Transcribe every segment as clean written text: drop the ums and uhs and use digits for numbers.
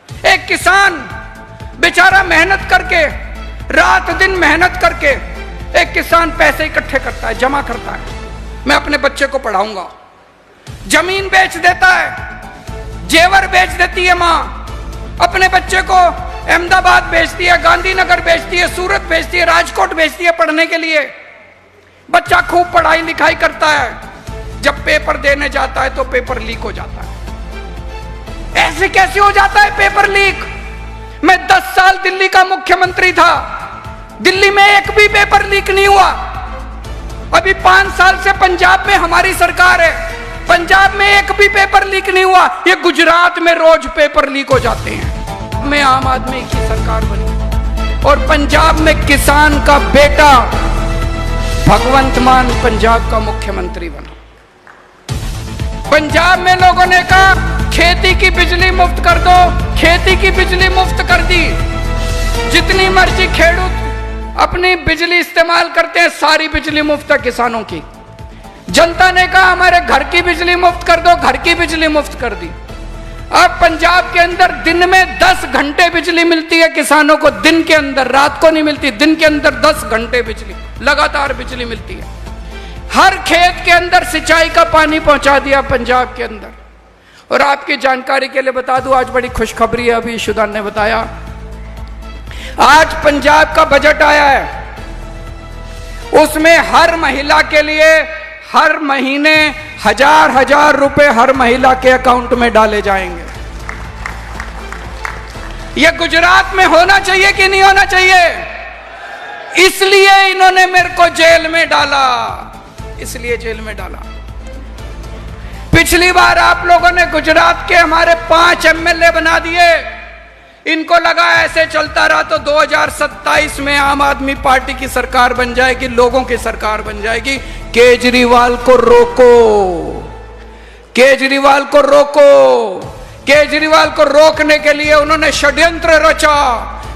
एक किसान बेचारा मेहनत करके, रात दिन मेहनत करके एक किसान पैसे इकट्ठे करता है, जमा करता है, मैं अपने बच्चे को पढ़ाऊंगा। जमीन बेच देता है, जेवर बेच देती है मां, अपने बच्चे को अहमदाबाद बेचती है, गांधीनगर बेचती है, सूरत बेचती है, राजकोट बेचती है पढ़ने के लिए। बच्चा खूब पढ़ाई लिखाई करता है, जब पेपर देने जाता है तो पेपर लीक हो जाता है। ऐसे कैसे हो जाता है पेपर लीक? मैं 10 साल दिल्ली का मुख्यमंत्री था, दिल्ली में एक भी पेपर लीक नहीं हुआ। अभी 5 साल से पंजाब में हमारी सरकार है, पंजाब में एक भी पेपर लीक नहीं हुआ। ये गुजरात में रोज पेपर लीक हो जाते हैं। में आम आदमी की सरकार बनी और पंजाब में किसान का बेटा भगवंत मान पंजाब का मुख्यमंत्री बना। पंजाब में लोगों ने कहा खेती की बिजली मुफ्त कर दो, खेती की बिजली मुफ्त कर दी। जितनी मर्जी खेडूत अपनी बिजली इस्तेमाल करते हैं, सारी बिजली मुफ्त है किसानों की। जनता ने कहा हमारे घर की बिजली मुफ्त कर दो, घर की बिजली मुफ्त कर दी। अब पंजाब के अंदर दिन में 10 घंटे बिजली मिलती है किसानों को, दिन के अंदर, रात को नहीं मिलती, दिन के अंदर 10 घंटे बिजली, लगातार बिजली मिलती है। हर खेत के अंदर सिंचाई का पानी पहुंचा दिया पंजाब के अंदर। और आपकी जानकारी के लिए बता दूं, आज बड़ी खुशखबरी है, अभी शुदान ने बताया, आज पंजाब का बजट आया है, उसमें हर महिला के लिए हर महीने 1000 रुपए हर महिला के अकाउंट में डाले जाएंगे। यह गुजरात में होना चाहिए कि नहीं होना चाहिए? इसलिए इन्होंने मेरे को जेल में डाला, इसलिए जेल में डाला। पिछली बार आप लोगों ने गुजरात के हमारे 5 एमएलए बना दिए। इनको लगा ऐसे चलता रहा तो 2027 में आम आदमी पार्टी की सरकार बन जाएगी, लोगों की सरकार बन जाएगी। केजरीवाल को रोको, केजरीवाल को रोको। केजरीवाल को रोकने के लिए उन्होंने षड्यंत्र रचा।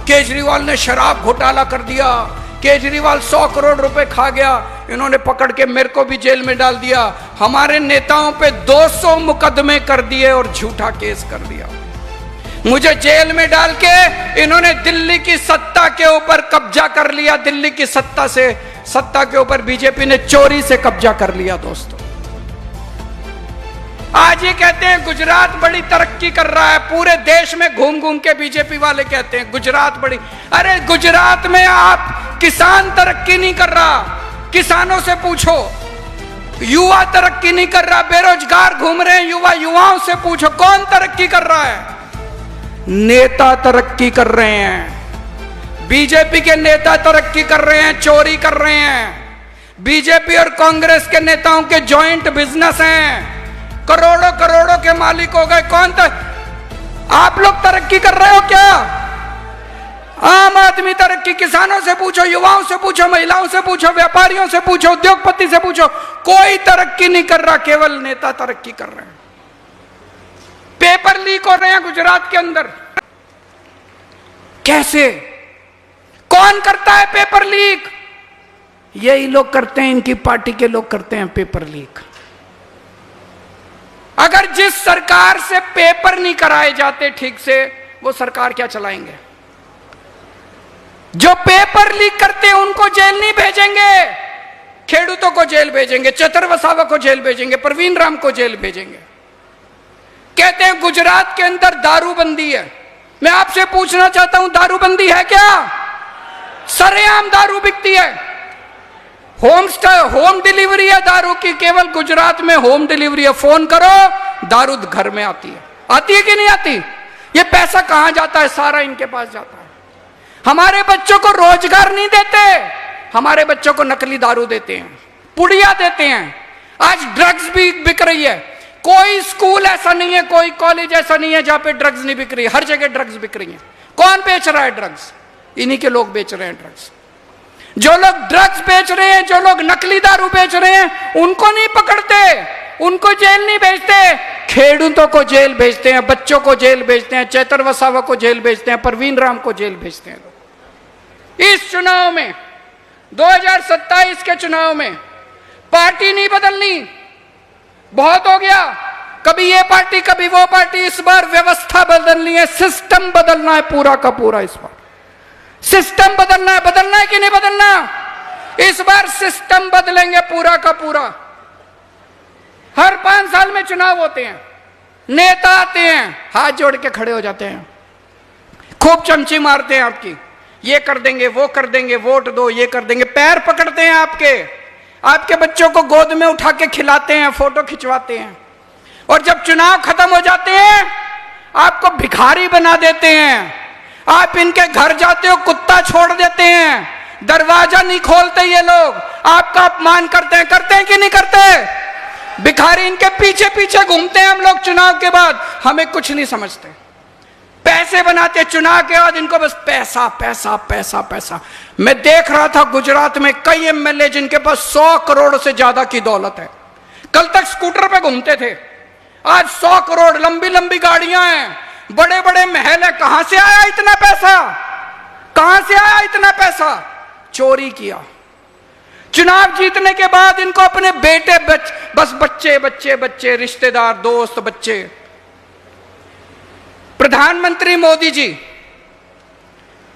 केजरीवाल ने शराब घोटाला कर दिया, केजरीवाल 100 करोड़ रुपए खा गया, इन्होंने पकड़ के मेरे को भी जेल में डाल दिया। हमारे नेताओं पे 200 मुकदमे कर दिए और झूठा केस कर दिया। मुझे जेल में डाल के इन्होंने दिल्ली की सत्ता के ऊपर कब्जा कर लिया। दिल्ली की सत्ता के ऊपर बीजेपी ने चोरी से कब्जा कर लिया। दोस्तों, आज ये कहते हैं गुजरात बड़ी तरक्की कर रहा है, पूरे देश में घूम घूम के बीजेपी वाले कहते हैं गुजरात बड़ी। अरे गुजरात में आप किसान तरक्की नहीं कर रहा, किसानों से पूछो। युवा तरक्की नहीं कर रहा, बेरोजगार घूम रहे हैं युवाओं से पूछो कौन तरक्की कर रहा है? नेता तरक्की कर रहे हैं, बीजेपी के नेता तरक्की कर रहे हैं, चोरी कर रहे हैं। बीजेपी और कांग्रेस के नेताओं के जॉइंट बिजनेस हैं, करोड़ों करोड़ों के मालिक हो गए। कौन आप लोग तरक्की कर रहे हो क्या? आम आदमी तरक्की, किसानों से पूछो, युवाओं से पूछो, महिलाओं से पूछो, व्यापारियों से पूछो, उद्योगपति से पूछो, कोई तरक्की नहीं कर रहा, केवल नेता तरक्की कर रहे हैं। पेपर लीक हो रहे हैं गुजरात के अंदर। कैसे? कौन करता है पेपर लीक? यही लोग करते हैं, इनकी पार्टी के लोग करते हैं पेपर लीक। अगर जिस सरकार से पेपर नहीं कराए जाते ठीक से, वो सरकार क्या चलाएंगे? जो पेपर लीक करते हैं उनको जेल नहीं भेजेंगे, खेडूतों को जेल भेजेंगे, चतर वसावा को जेल भेजेंगे, परवीन राम को जेल भेजेंगे। कहते हैं गुजरात के अंदर दारूबंदी है। मैं आपसे पूछना चाहता हूं, दारूबंदी है क्या? सरेआम दारू बिकती है, होम डिलीवरी है दारू की, केवल गुजरात में होम डिलीवरी है। फोन करो, दारू घर में आती है कि नहीं आती? ये पैसा कहां जाता है? सारा इनके पास जाता है। हमारे बच्चों को रोजगार नहीं देते, हमारे बच्चों को नकली दारू देते हैं, पुड़िया देते हैं। आज ड्रग्स भी बिक रही है। कोई स्कूल ऐसा नहीं है, कोई कॉलेज ऐसा नहीं है जहां पे ड्रग्स नहीं बिक रही है। हर जगह ड्रग्स बिक रही है। कौन बेच रहा है ड्रग्स? इन्हीं के लोग बेच रहे हैं ड्रग्स। जो लोग ड्रग्स बेच रहे हैं, जो लोग नकली दारू बेच रहे हैं, उनको नहीं पकड़ते, उनको जेल नहीं भेजते, खेडूतों को जेल भेजते हैं, बच्चों को जेल भेजते हैं, चेतर वसावा को जेल भेजते हैं, परवीन राम को जेल भेजते हैं। इस चुनाव में, 2027 के चुनाव में पार्टी नहीं बदलनी, बहुत हो गया। कभी ये पार्टी कभी वो पार्टी। इस बार व्यवस्था बदलनी है, सिस्टम बदलना है पूरा का पूरा। इस बार सिस्टम बदलना है कि नहीं बदलना? इस बार सिस्टम बदलेंगे पूरा का पूरा। हर 5 साल में चुनाव होते हैं, नेता आते हैं, हाथ जोड़ के खड़े हो जाते हैं, खूब चमची मारते हैं आपकी, ये कर देंगे वो कर देंगे, वोट दो, ये कर देंगे, पैर पकड़ते हैं आपके बच्चों को गोद में उठा के खिलाते हैं, फोटो खिंचवाते हैं, और जब चुनाव खत्म हो जाते हैं आपको भिखारी बना देते हैं। आप इनके घर जाते हो, कुत्ता छोड़ देते हैं, दरवाजा नहीं खोलते ये लोग, आपका अपमान करते हैं कि नहीं करते? भिखारी इनके पीछे पीछे घूमते हैं हम लोग चुनाव के बाद, हमें कुछ नहीं समझते, पैसे बनाते चुनाव के बाद, इनको बस पैसा पैसा पैसा पैसा। मैं देख रहा था गुजरात में कई एमएलए जिनके पास 100 करोड़ से ज्यादा की दौलत है, कल तक स्कूटर पे घूमते थे, आज 100 करोड़, लंबी लंबी गाड़ियां हैं, बड़े बड़े महल है। कहां से आया इतना पैसा? कहां से आया इतना पैसा? चोरी किया। चुनाव जीतने के बाद इनको अपने बेटे बस बच्चे बच्चे बच्चे, रिश्तेदार, दोस्त, बच्चे। प्रधानमंत्री मोदी जी,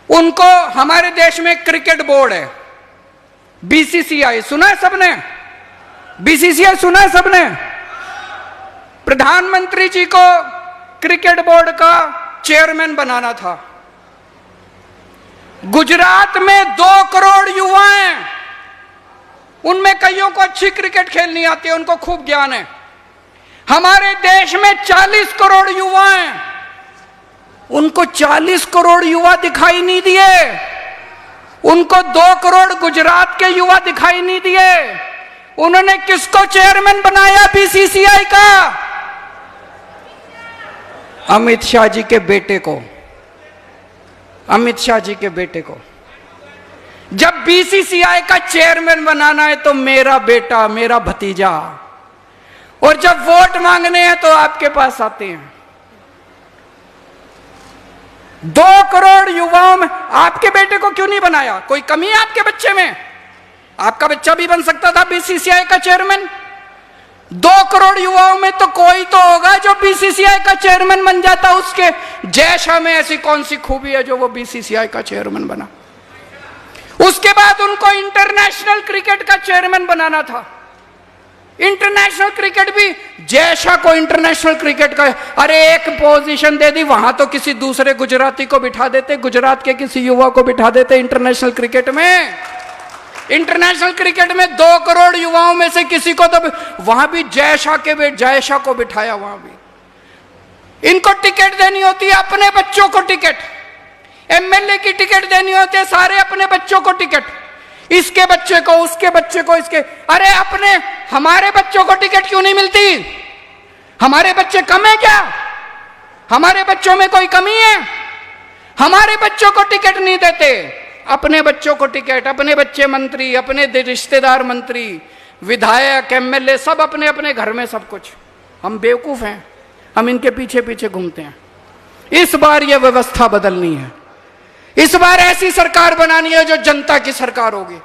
उनको हमारे देश में क्रिकेट बोर्ड है, बीसीसीआई, सुना है सबने? बीसीसीआई सुना है सबने? प्रधानमंत्री जी को क्रिकेट बोर्ड का चेयरमैन बनाना था। गुजरात में 2 करोड़ युवा हैं, उनमें कईयों को अच्छी क्रिकेट खेलनी आती है, उनको खूब ज्ञान है। हमारे देश में 40 करोड़ युवा हैं, उनको 40 करोड़ युवा दिखाई नहीं दिए, उनको 2 करोड़ गुजरात के युवा दिखाई नहीं दिए। उन्होंने किसको चेयरमैन बनाया बीसीसीआई का? अमित शाह जी के बेटे को, अमित शाह जी के बेटे को। जब बीसीसीआई का चेयरमैन बनाना है तो मेरा बेटा, मेरा भतीजा, और जब वोट मांगने हैं तो आपके पास आते हैं। 2 करोड़ युवाओं में आपके बेटे को क्यों नहीं बनाया? कोई कमी है आपके बच्चे में? आपका बच्चा भी बन सकता था बीसीसीआई का चेयरमैन। 2 करोड़ युवाओं में तो कोई तो होगा जो बीसीसीआई का चेयरमैन बन जाता। उसके जैसा में ऐसी कौन सी खूबी है जो वो बीसीसीआई का चेयरमैन बना? उसके बाद उनको इंटरनेशनल क्रिकेट का चेयरमैन बनाना था। इंटरनेशनल क्रिकेट भी जैसा को इंटरनेशनल क्रिकेट का, अरे एक पोजीशन दे दी, वहां तो किसी दूसरे गुजराती को बिठा देते, गुजरात के किसी युवा को बिठा देते इंटरनेशनल क्रिकेट में। इंटरनेशनल क्रिकेट में 2 करोड़ युवाओं में से किसी को तो वहां भी जयशाह को बिठाया। वहां भी इनको टिकट देनी होती है, अपने बच्चों को टिकट, एमएलए की टिकट देनी होती है, सारे अपने बच्चों को टिकट, इसके बच्चे को, उसके बच्चे को, इसके। अरे अपने हमारे बच्चों को टिकट क्यों नहीं मिलती? हमारे बच्चे कम है क्या? हमारे बच्चों में कोई कमी है? हमारे बच्चों को टिकट नहीं देते, अपने बच्चों को टिकट, अपने बच्चे मंत्री, अपने रिश्तेदार मंत्री, विधायक, एमएलए, सब अपने अपने घर में सब कुछ। हम बेवकूफ हैं, हम इनके पीछे पीछे घूमते हैं। इस बार यह व्यवस्था बदलनी है, इस बार ऐसी सरकार बनानी है जो जनता की सरकार होगी।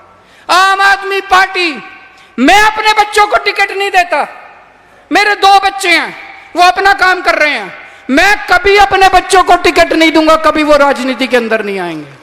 आम आदमी पार्टी, मैं अपने बच्चों को टिकट नहीं देता, मेरे 2 बच्चे हैं, वो अपना काम कर रहे हैं, मैं कभी अपने बच्चों को टिकट नहीं दूंगा, कभी वो राजनीति के अंदर नहीं आएंगे।